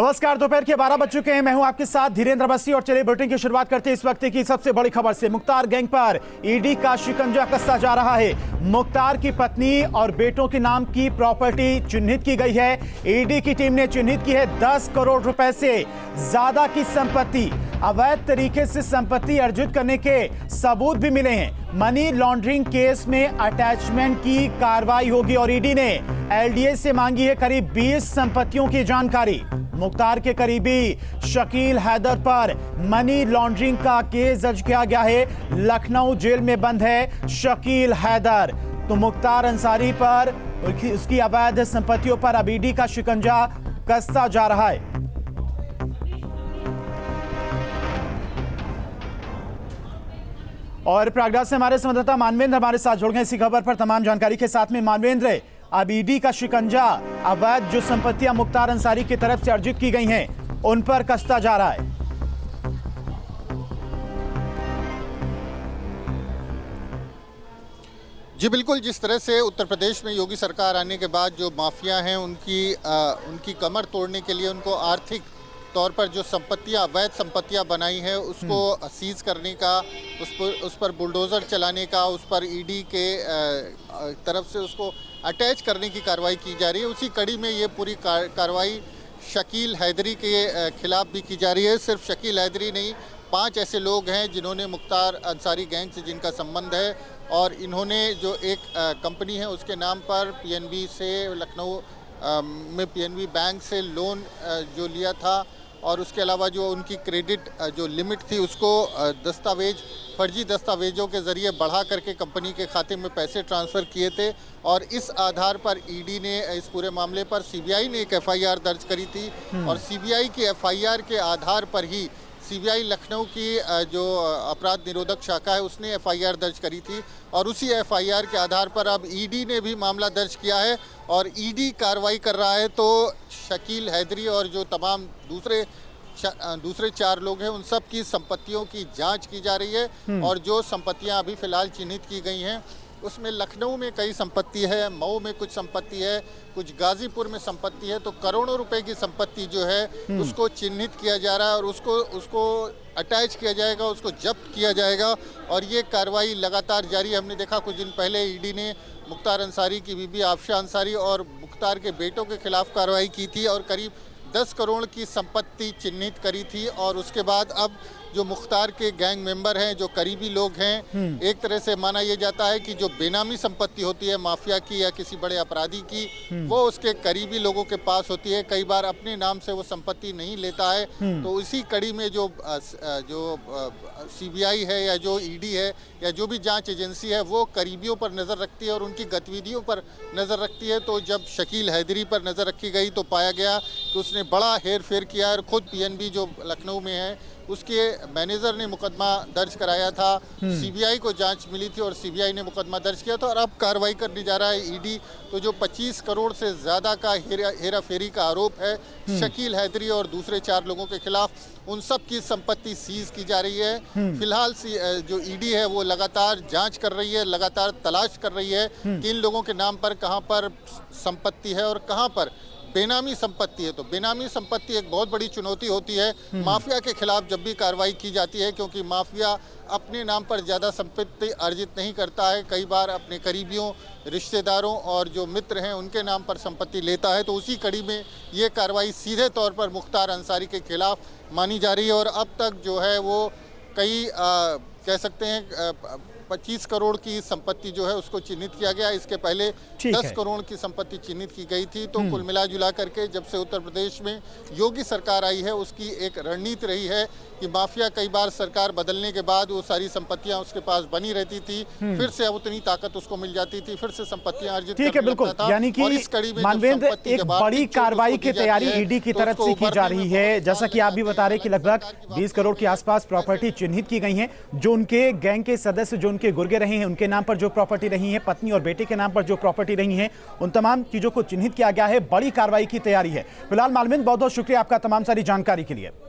नमस्कार, दोपहर के 12 बज चुके हैं। मैं हूं आपके साथ धीरेन्द्र अवस्थी और चलिए बुलेटिन की शुरुआत करते हैं इस वक्त की सबसे बड़ी खबर से। मुख्तार गैंग पर ईडी का शिकंजा कसता जा रहा है। मुख्तार की पत्नी और बेटों के नाम की प्रॉपर्टी चिन्हित की गई है। ईडी की टीम ने चिन्हित की है 10 करोड़ रुपए से ज्यादा की संपत्ति। अवैध तरीके से संपत्ति अर्जित करने के सबूत भी मिले हैं। मनी लॉन्ड्रिंग केस में अटैचमेंट की कार्रवाई होगी और ईडी ने एलडीए से मांगी है करीब 20 संपत्तियों की जानकारी। मुख्तार के करीबी शकील हैदर पर मनी लॉन्ड्रिंग का केस दर्ज किया गया है। लखनऊ जेल में बंद है शकील हैदर। तो मुख्तार अंसारी पर उसकी अवैध संपत्तियों पर अब ईडी का शिकंजा कसता जा रहा है। और प्रयागराज से हमारे संवाददाता मानवेंद्र हमारे साथ जुड़ गए इसी खबर पर तमाम जानकारी के साथ में। मानवेंद्र, अब ईडी का शिकंजा अवैध जो संपत्तियां मुख्तार अंसारी की तरफ से अर्जित की गई हैं उन पर कसता जा रहा है। जी बिल्कुल, जिस तरह से उत्तर प्रदेश में योगी सरकार आने के बाद जो माफिया हैं उनकी कमर तोड़ने के लिए उनको आर्थिक तौर पर जो संपत्तियां अवैध संपत्तियां बनाई है उसको सीज करने का, उस पर बुलडोज़र चलाने का, उस पर ईडी के तरफ से उसको अटैच करने की कार्रवाई की जा रही है। उसी कड़ी में ये पूरी कार्रवाई शकील हैदरी के खिलाफ भी की जा रही है। सिर्फ शकील हैदरी नहीं, 5 ऐसे लोग हैं जिन्होंने मुख्तार अंसारी गैंग से जिनका संबंध है और इन्होंने जो एक कंपनी है उसके नाम पर पीएनबी से लखनऊ में पीएनबी बैंक से लोन जो लिया था और उसके अलावा जो उनकी क्रेडिट जो लिमिट थी उसको फर्जी दस्तावेजों के ज़रिए बढ़ा करके कंपनी के खाते में पैसे ट्रांसफ़र किए थे। और इस आधार पर ईडी ने इस पूरे मामले पर सीबीआई ने एक एफआईआर दर्ज करी थी और सीबीआई की एफआईआर के आधार पर ही सीबीआई लखनऊ की जो अपराध निरोधक शाखा है उसने एफआईआर दर्ज करी थी और उसी एफआईआर के आधार पर अब ईडी ने भी मामला दर्ज किया है और ईडी कार्रवाई कर रहा है। तो शकील हैदरी और जो तमाम दूसरे 4 लोग हैं उन सब की संपत्तियों की जांच की जा रही है और जो संपत्तियां अभी फ़िलहाल चिन्हित की गई हैं उसमें लखनऊ में कई संपत्ति है, मऊ में कुछ संपत्ति है, कुछ गाजीपुर में संपत्ति है। तो करोड़ों रुपए की संपत्ति जो है उसको चिन्हित किया जा रहा है और उसको अटैच किया जाएगा, उसको जब्त किया जाएगा और ये कार्रवाई लगातार जारी है। हमने देखा कुछ दिन पहले ईडी ने मुख्तार अंसारी की बीबी आफशा अंसारी और मुख्तार के बेटों के खिलाफ कार्रवाई की थी और करीब 10 करोड़ की संपत्ति चिन्हित करी थी। और उसके बाद अब जो मुख्तार के गैंग मेंबर हैं, जो करीबी लोग हैं, एक तरह से माना यह जाता है कि जो बेनामी संपत्ति होती है माफिया की या किसी बड़े अपराधी की, वो उसके करीबी लोगों के पास होती है। कई बार अपने नाम से वो संपत्ति नहीं लेता है। तो इसी कड़ी में जो सीबीआई है या जो ईडी है या जो भी जांच एजेंसी है वो करीबियों पर नज़र रखती है और उनकी गतिविधियों पर नज़र रखती है। तो जब शकील हैदरी पर नज़र रखी गई तो पाया गया कि उसने बड़ा हेर फेर किया और खुद पीएनबी जो लखनऊ में है उसके मैनेजर ने मुकदमा दर्ज कराया था। सीबीआई को जांच मिली थी और सीबीआई ने मुकदमा दर्ज किया था और अब कार्रवाई करने जा रहा है ईडी। तो जो 25 करोड़ से ज़्यादा का हेरा फेरी का आरोप है शकील हैदरी और दूसरे 4 लोगों के खिलाफ, उन सब की संपत्ति सीज की जा रही है। फिलहाल जो ईडी है वो लगातार जांच कर रही है, लगातार तलाश कर रही है कि इन लोगों के नाम पर कहाँ पर संपत्ति है और कहाँ पर बेनामी संपत्ति है। तो बेनामी संपत्ति एक बहुत बड़ी चुनौती होती है माफिया के खिलाफ जब भी कार्रवाई की जाती है, क्योंकि माफिया अपने नाम पर ज़्यादा संपत्ति अर्जित नहीं करता है, कई बार अपने करीबियों, रिश्तेदारों और जो मित्र हैं उनके नाम पर संपत्ति लेता है। तो उसी कड़ी में ये कार्रवाई सीधे तौर पर मुख्तार अंसारी के खिलाफ मानी जा रही है और अब तक जो है वो कई कह सकते हैं 25 करोड़ की संपत्ति जो है उसको चिन्हित किया गया। इसके पहले 10 करोड़ की संपत्ति चिन्हित की गई थी। तो कुल मिला जुला करके जब से उत्तर प्रदेश में योगी सरकार आई है उसकी एक रणनीति रही है कि माफिया कई बार सरकार बदलने के बाद वो सारी संपत्तियां उसके पास बनी रहती थी, फिर से अब उतनी ताकत उसको मिल जाती थी, फिर से संपत्तियां अर्जित करने लगता था। यानी कि मानवेंद्र, एक बड़ी कार्रवाई की तैयारी ईडी की तरफ से की जा रही है। जैसा कि आप भी बता रहे कि लगभग 20 करोड़ के आसपास प्रॉपर्टी चिन्हित की गई है। जो उनके गैंग के सदस्य, जो उनके गुर्गे रहे हैं, उनके नाम पर जो प्रॉपर्टी रही है, पत्नी और बेटे के नाम पर जो प्रॉपर्टी रही है, उन तमाम चीजों को चिन्हित किया गया है। बड़ी कार्रवाई की तैयारी है। फिलहाल मालविंद, बहुत बहुत शुक्रिया आपका तमाम सारी जानकारी के लिए।